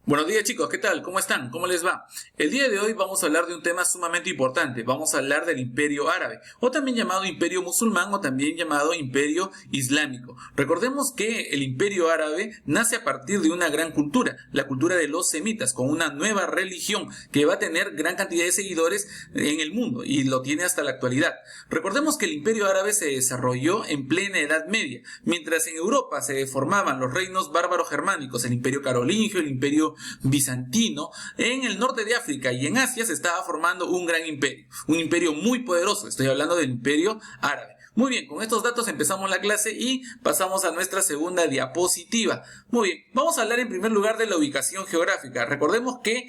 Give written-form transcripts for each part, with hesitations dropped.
Buenos días chicos, ¿qué tal? ¿Cómo están? ¿Cómo les va? El día de hoy vamos a hablar de un tema sumamente importante. Vamos a hablar del Imperio Árabe, o también llamado Imperio Musulmán, o también llamado Imperio Islámico. Recordemos que el Imperio Árabe nace a partir de una gran cultura, la cultura de los semitas, con una nueva religión que va a tener gran cantidad de seguidores en el mundo, y lo tiene hasta la actualidad. Recordemos que el Imperio Árabe se desarrolló en plena Edad Media, mientras en Europa se formaban los reinos bárbaros germánicos, el Imperio Carolingio, el Imperio bizantino. En el norte de África y en Asia se estaba formando un gran imperio, un imperio muy poderoso. Estoy hablando del Imperio Árabe. Muy bien, con estos datos empezamos la clase y pasamos a nuestra segunda diapositiva. Muy bien, vamos a hablar en primer lugar de la ubicación geográfica. Recordemos que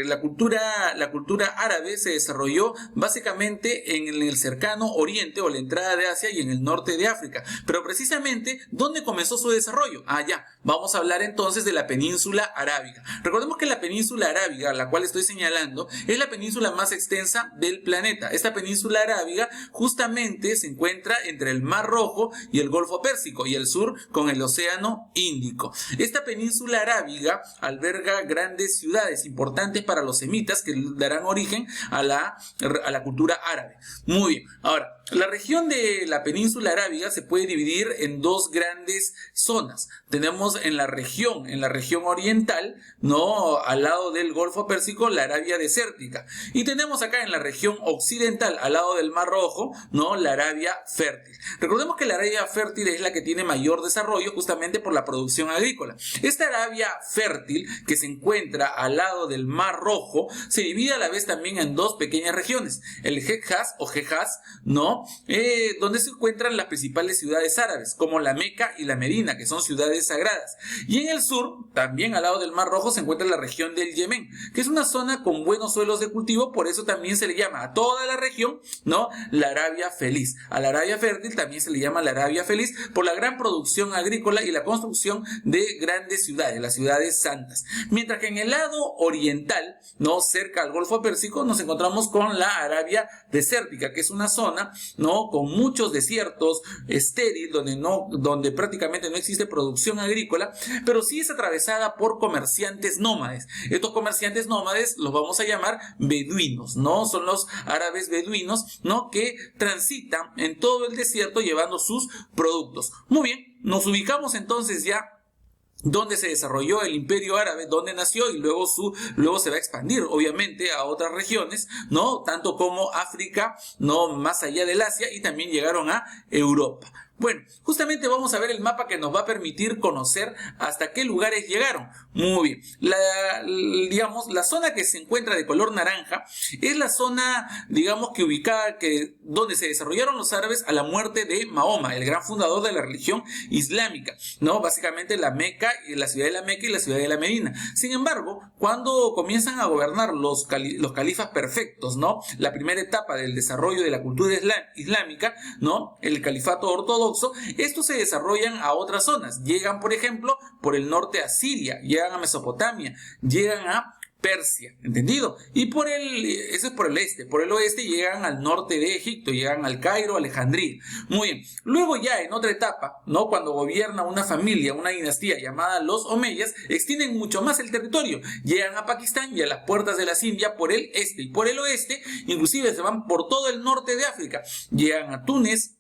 la cultura árabe se desarrolló básicamente en el cercano oriente o la entrada de Asia y en el norte de África. Pero precisamente, ¿dónde comenzó su desarrollo? Ya, vamos a hablar entonces de la península arábiga. Recordemos que la península arábiga, la cual estoy señalando, es la península más extensa del planeta. Esta península arábiga justamente se encuentra entre el Mar Rojo y el Golfo Pérsico, y el sur con el Océano Índico. Esta península arábiga alberga grandes ciudades importantes para los semitas que darán origen a la cultura árabe. Muy bien, ahora, la región de la península arábiga se puede dividir en dos grandes zonas. Tenemos en la región oriental, ¿no?, al lado del Golfo Pérsico, la Arabia desértica. Y tenemos acá en la región occidental, al lado del Mar Rojo, ¿no?, la Arabia fértil. Recordemos que la Arabia fértil es la que tiene mayor desarrollo justamente por la producción agrícola. Esta Arabia fértil, que se encuentra al lado del Mar Rojo, se divide a la vez también en dos pequeñas regiones, el Hejaz o Hejaz, ¿no?, donde se encuentran las principales ciudades árabes, como la Meca y la Medina, que son ciudades sagradas. Y en el sur, también al lado del Mar Rojo, se encuentra la región del Yemen, que es una zona con buenos suelos de cultivo, por eso también se le llama a toda la región, ¿no?, la Arabia feliz. A la Arabia fértil también se le llama la Arabia feliz por la gran producción agrícola y la construcción de grandes ciudades, las ciudades santas. Mientras que en el lado oriental, ¿no?, cerca al Golfo Pérsico, nos encontramos con la Arabia desértica, que es una zona, ¿no?, con muchos desiertos, estéril, donde prácticamente no existe producción agrícola, pero sí es atravesada por comerciantes nómades. Estos comerciantes nómades los vamos a llamar beduinos, ¿no? Son los árabes beduinos, ¿no?, que transitan en todo el desierto llevando sus productos. Muy bien, nos ubicamos entonces ya donde se desarrolló el Imperio Árabe, donde nació, y luego se va a expandir obviamente a otras regiones, ¿no?, tanto como África, no más allá del Asia, y también llegaron a Europa. Bueno, justamente vamos a ver el mapa que nos va a permitir conocer hasta qué lugares llegaron. Muy bien, la zona que se encuentra de color naranja es la zona, digamos, donde se desarrollaron los árabes a la muerte de Mahoma, el gran fundador de la religión islámica, ¿no? Básicamente la Meca, la ciudad de la Meca y la ciudad de la Medina. Sin embargo, cuando comienzan a gobernar los califas perfectos, ¿no?, la primera etapa del desarrollo de la cultura islámica, ¿no?, el califato ortodoxo, estos se desarrollan a otras zonas. Llegan, por ejemplo, por el norte a Siria, llegan a Mesopotamia, llegan a Persia, ¿entendido? Y eso es por el este. Por el oeste llegan al norte de Egipto, llegan al Cairo, Alejandría. Muy bien. Luego ya en otra etapa, ¿no?, cuando gobierna una familia, una dinastía llamada los Omeyas, extienden mucho más el territorio. Llegan a Pakistán y a las puertas de las Indias por el este. Y por el oeste, inclusive se van por todo el norte de África. Llegan a Túnez,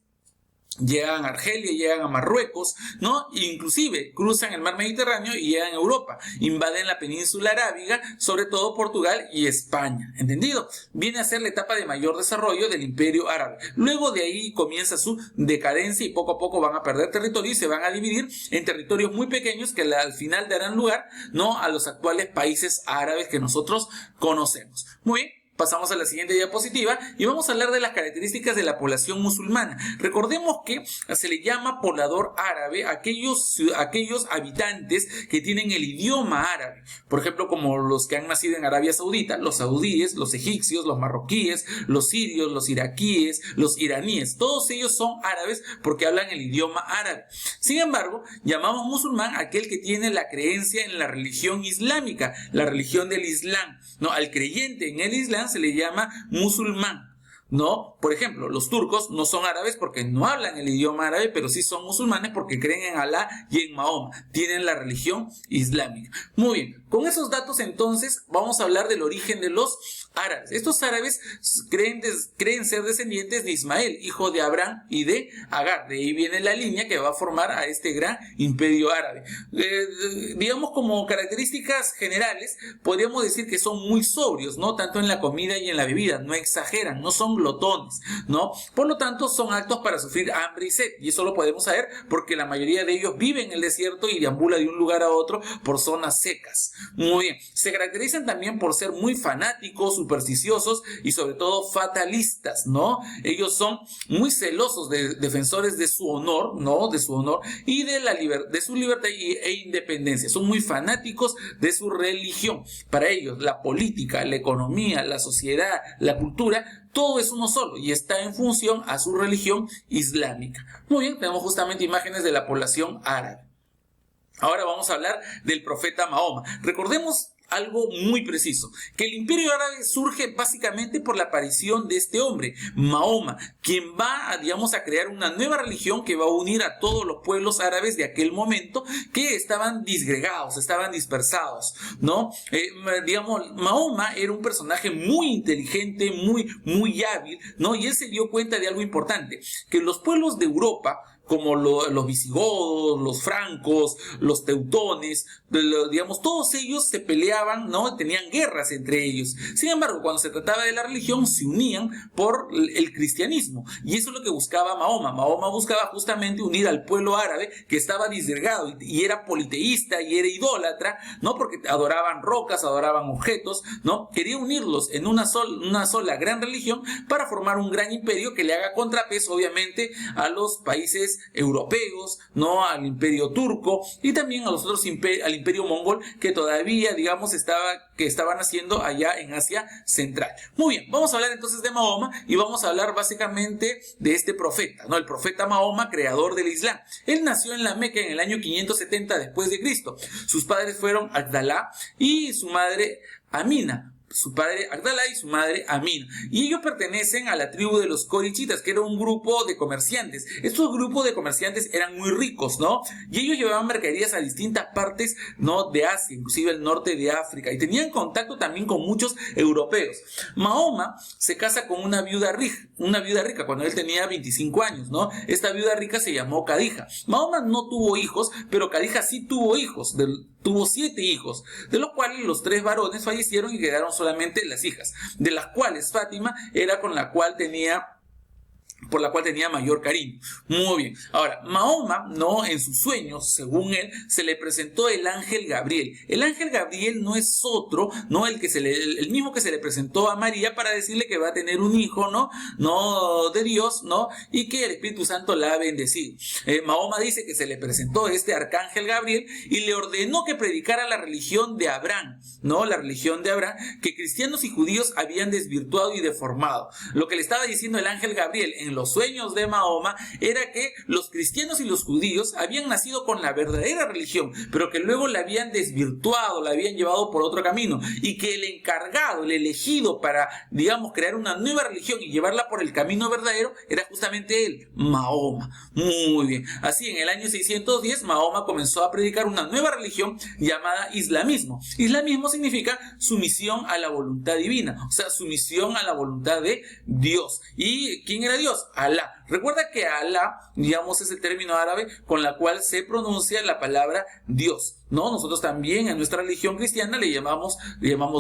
llegan a Argelia, llegan a Marruecos, ¿no? Inclusive cruzan el mar Mediterráneo y llegan a Europa, invaden la península arábiga, sobre todo Portugal y España, ¿entendido? Viene a ser la etapa de mayor desarrollo del Imperio Árabe. Luego de ahí comienza su decadencia y poco a poco van a perder territorio y se van a dividir en territorios muy pequeños que al final darán lugar, ¿no?, a los actuales países árabes que nosotros conocemos. Muy bien. Pasamos a la siguiente diapositiva y vamos a hablar de las características de la población musulmana. Recordemos que se le llama poblador árabe a aquellos habitantes que tienen el idioma árabe. Por ejemplo, como los que han nacido en Arabia Saudita, los saudíes, los egipcios, los marroquíes, los sirios, los iraquíes, los iraníes. Todos ellos son árabes porque hablan el idioma árabe. Sin embargo, llamamos musulmán a aquel que tiene la creencia en la religión islámica, la religión del Islam. No, al creyente en el Islam se le llama musulmán. ¿no? Por ejemplo, los turcos no son árabes porque no hablan el idioma árabe, pero sí son musulmanes porque creen en Alá y en Mahoma. Tienen la religión islámica. Muy bien, con esos datos entonces vamos a hablar del origen de los árabes. Estos árabes creen ser descendientes de Ismael, hijo de Abraham y de Agar. De ahí viene la línea que va a formar a este gran imperio árabe. Digamos, como características generales, podríamos decir que son muy sobrios, ¿no? Tanto en la comida y en la bebida, no exageran, no son glotones, ¿no? Por lo tanto, son aptos para sufrir hambre y sed, y eso lo podemos saber porque la mayoría de ellos viven en el desierto y deambula de un lugar a otro por zonas secas. Muy bien, se caracterizan también por ser muy fanáticos, supersticiosos y sobre todo fatalistas, ¿no? Ellos son muy celosos, defensores de su honor, ¿no? De su honor y de su libertad e independencia. Son muy fanáticos de su religión. Para ellos, la política, la economía, la sociedad, la cultura, todo es uno solo y está en función a su religión islámica. Muy bien, tenemos justamente imágenes de la población árabe. Ahora vamos a hablar del profeta Mahoma. Recordemos algo muy preciso, que el imperio árabe surge básicamente por la aparición de este hombre, Mahoma, quien va a crear una nueva religión que va a unir a todos los pueblos árabes de aquel momento que estaban disgregados, estaban dispersados, ¿no? Mahoma era un personaje muy inteligente, muy hábil, ¿no? Y él se dio cuenta de algo importante, que los pueblos de Europa, como los visigodos, los francos, los teutones, todos ellos se peleaban, ¿no? Tenían guerras entre ellos. Sin embargo, cuando se trataba de la religión, se unían por el cristianismo. Y eso es lo que buscaba Mahoma. Mahoma buscaba justamente unir al pueblo árabe que estaba disgregado y era politeísta y era idólatra, ¿no? Porque adoraban rocas, adoraban objetos, ¿no? Quería unirlos en una sola gran religión para formar un gran imperio que le haga contrapeso, obviamente, a los países europeos, ¿no? Al imperio turco y también a los otros al imperio mongol que todavía, estaban haciendo allá en Asia Central. Muy bien, vamos a hablar entonces de Mahoma y vamos a hablar básicamente de este profeta, ¿no? El profeta Mahoma, creador del Islam. Él nació en la Meca en el año 570 después de Cristo. Sus padres fueron Abdalá y su madre Amina. Su padre Abdalá y su madre Amina. Y ellos pertenecen a la tribu de los corichitas, que era un grupo de comerciantes. Estos grupos de comerciantes eran muy ricos, ¿no? Y ellos llevaban mercaderías a distintas partes, ¿no? De Asia, inclusive el norte de África. Y tenían contacto también con muchos europeos. Mahoma se casa con una viuda rica cuando él tenía 25 años, ¿no? Esta viuda rica se llamó Khadija. Mahoma no tuvo hijos, pero Khadija sí tuvo hijos. Tuvo 7 hijos, de los cuales los 3 varones fallecieron y quedaron solamente las hijas, de las cuales Fátima era por la cual tenía mayor cariño. Muy bien. Ahora, Mahoma, ¿no? En sus sueños, según él, se le presentó el ángel Gabriel. El ángel Gabriel no es otro, ¿no? El mismo que se le presentó a María para decirle que va a tener un hijo, ¿no? No de Dios, ¿no? Y que el Espíritu Santo la ha bendecido. Mahoma dice que se le presentó este arcángel Gabriel y le ordenó que predicara la religión de Abraham, ¿no? La religión de Abraham, que cristianos y judíos habían desvirtuado y deformado. Lo que le estaba diciendo el ángel Gabriel en los sueños de Mahoma era que los cristianos y los judíos habían nacido con la verdadera religión, pero que luego la habían desvirtuado, la habían llevado por otro camino, y que el encargado, el elegido para, crear una nueva religión y llevarla por el camino verdadero era justamente él, Mahoma. Muy bien. Así, en el año 610, Mahoma comenzó a predicar una nueva religión llamada islamismo. Islamismo significa sumisión a la voluntad divina, o sea, sumisión a la voluntad de Dios. ¿Y quién era Dios? Alá. Recuerda que Alá, es el término árabe con la cual se pronuncia la palabra Dios, ¿no? Nosotros también en nuestra religión cristiana le llamamos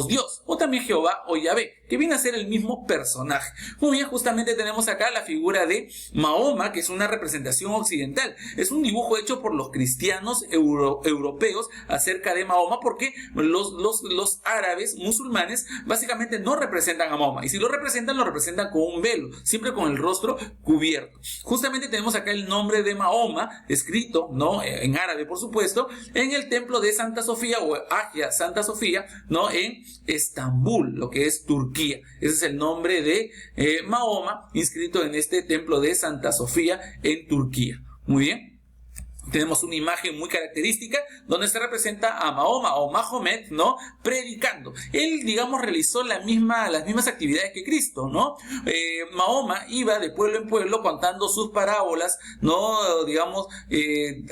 Dios, o también Jehová o Yahvé, que viene a ser el mismo personaje. Muy bien, justamente tenemos acá la figura de Mahoma, que es una representación occidental. Es un dibujo hecho por los cristianos europeos acerca de Mahoma, porque los árabes musulmanes básicamente no representan a Mahoma, y si lo representan con un velo, siempre con el rostro cubierto. Justamente tenemos acá el nombre de Mahoma escrito, ¿no? En árabe, por supuesto, en el templo de Santa Sofía o Hagia Santa Sofía, ¿no? En Estambul, lo que es Turquía. Ese es el nombre de Mahoma inscrito en este templo de Santa Sofía en Turquía. Muy bien. Tenemos una imagen muy característica donde se representa a Mahoma o Mahomet, ¿no? Predicando. Él, digamos, realizó las mismas actividades que Cristo, ¿no? Mahoma iba de pueblo en pueblo contando sus parábolas, ¿no? Digamos,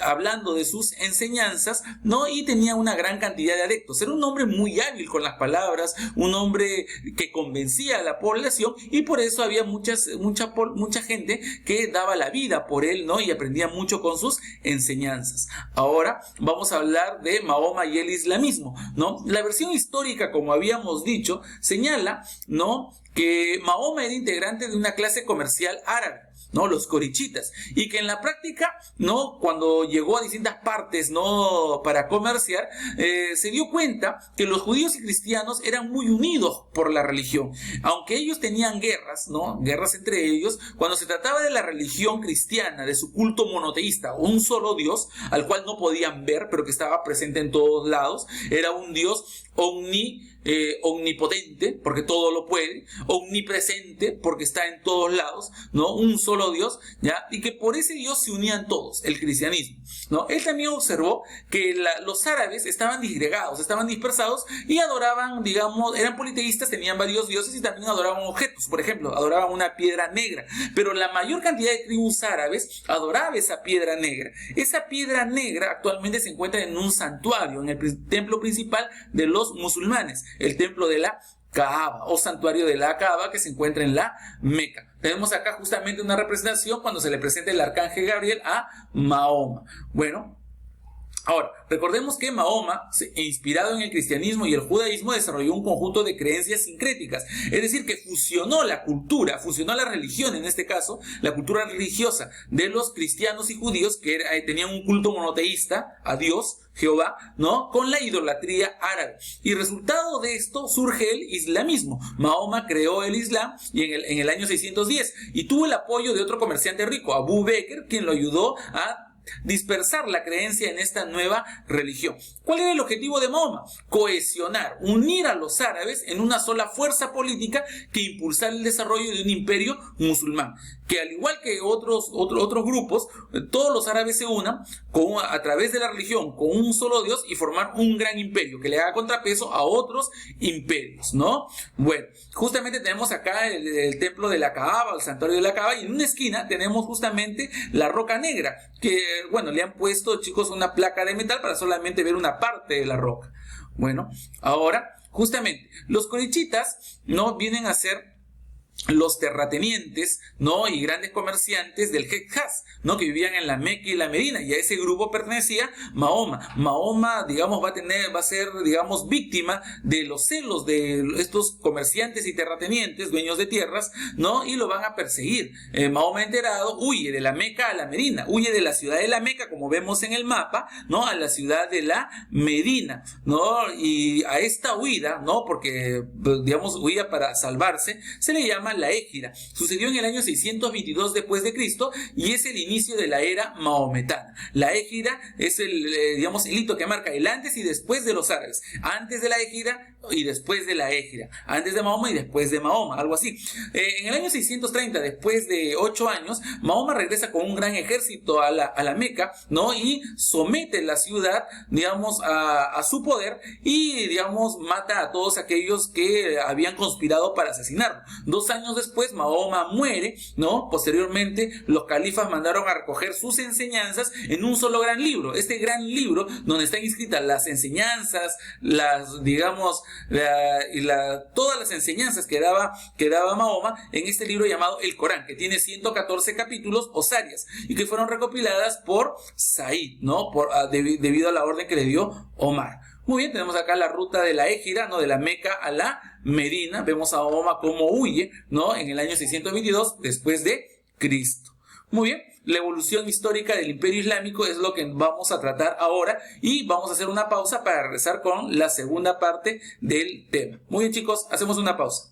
hablando de sus enseñanzas, ¿no? Y tenía una gran cantidad de adeptos. Era un hombre muy hábil con las palabras, un hombre que convencía a la población, y por eso había mucha gente que daba la vida por él, ¿no? Y aprendía mucho con sus enseñanzas. Ahora vamos a hablar de Mahoma y el islamismo, ¿no? La versión histórica, como habíamos dicho, señala, ¿no?, que Mahoma era integrante de una clase comercial árabe, ¿no?, los corichitas, y que en la práctica, ¿no?, cuando llegó a distintas partes, ¿no?, para comerciar, se dio cuenta que los judíos y cristianos eran muy unidos por la religión, aunque ellos tenían guerras, ¿no?, guerras entre ellos. Cuando se trataba de la religión cristiana, de su culto monoteísta, un solo Dios al cual no podían ver, pero que estaba presente en todos lados, era un Dios omnipotente, porque todo lo puede, omnipresente, porque está en todos lados, ¿no? Un solo Dios, ¿ya? Y que por ese Dios se unían todos, el cristianismo, ¿no? Él también observó que los árabes estaban disgregados, estaban dispersados y adoraban, digamos, eran politeístas, tenían varios dioses y también adoraban objetos. Por ejemplo, adoraban una piedra negra, pero la mayor cantidad de tribus árabes adoraba esa piedra negra. Esa piedra negra actualmente se encuentra en un santuario, en el templo principal de los musulmanes, el templo de la Kaaba o santuario de la Kaaba, que se encuentra en la Meca. Tenemos acá justamente una representación cuando se le presenta el arcángel Gabriel a Mahoma. Bueno, ahora, recordemos que Mahoma, inspirado en el cristianismo y el judaísmo, desarrolló un conjunto de creencias sincréticas, es decir, que fusionó la cultura, fusionó la religión, en este caso, la cultura religiosa de los cristianos y judíos, que tenían un culto monoteísta a Dios, Jehová, ¿no?, con la idolatría árabe. Y resultado de esto surge el islamismo. Mahoma creó el Islam en el año 610 y tuvo el apoyo de otro comerciante rico, Abu Bekr, quien lo ayudó a dispersar la creencia en esta nueva religión. ¿Cuál era el objetivo de Mahoma? Cohesionar, unir a los árabes en una sola fuerza política que impulsara el desarrollo de un imperio musulmán, que al igual que otros grupos, todos los árabes se unan a través de la religión con un solo Dios y formar un gran imperio que le haga contrapeso a otros imperios, ¿no? Bueno, justamente tenemos acá el templo de la Kaaba, el santuario de la Kaaba, y en una esquina tenemos justamente la roca negra, que, bueno, le han puesto, chicos, una placa de metal para solamente ver una parte de la roca. Bueno, ahora, justamente, los corichitas, ¿no?, vienen a ser los terratenientes, ¿no?, y grandes comerciantes del Hejaz, ¿no?, que vivían en la Meca y la Medina, y a ese grupo pertenecía Mahoma. Mahoma, digamos, va a ser, digamos, víctima de los celos de estos comerciantes y terratenientes, dueños de tierras, ¿no?, y lo van a perseguir. Mahoma, enterado, huye de la Meca a la Medina, huye de la ciudad de la Meca, como vemos en el mapa, ¿no?, a la ciudad de la Medina, ¿no?, y a esta huida, ¿no?, porque, digamos, huía para salvarse, se le llama la Égira. Sucedió en el año 622 después de Cristo y es el inicio de la era maometana. La Égira es digamos, el hito que marca el antes y después de los árabes. Antes de la Égira y después de la Égira. Antes de Mahoma y después de Mahoma, algo así. En el año 630, después de 8 años, Mahoma regresa con un gran ejército a la Meca, ¿no?, y somete la ciudad, digamos, a su poder y, digamos, mata a todos aquellos que habían conspirado para asesinarlo. 2 años después, Mahoma muere, ¿no? Posteriormente, los califas mandaron a recoger sus enseñanzas en un solo gran libro. Este gran libro, donde están inscritas las enseñanzas, todas las enseñanzas que daba Mahoma, en este libro llamado el Corán, que tiene 114 capítulos o sarias, y que fueron recopiladas por Said, ¿no?, debido a la orden que le dio Omar. Muy bien, tenemos acá la ruta de la Égira, ¿no?, de la Meca a la Medina. Vemos a Mahoma cómo huye, ¿no?, en el año 622 después de Cristo. Muy bien, la evolución histórica del Imperio Islámico es lo que vamos a tratar ahora y vamos a hacer una pausa para regresar con la segunda parte del tema. Muy bien, chicos, hacemos una pausa.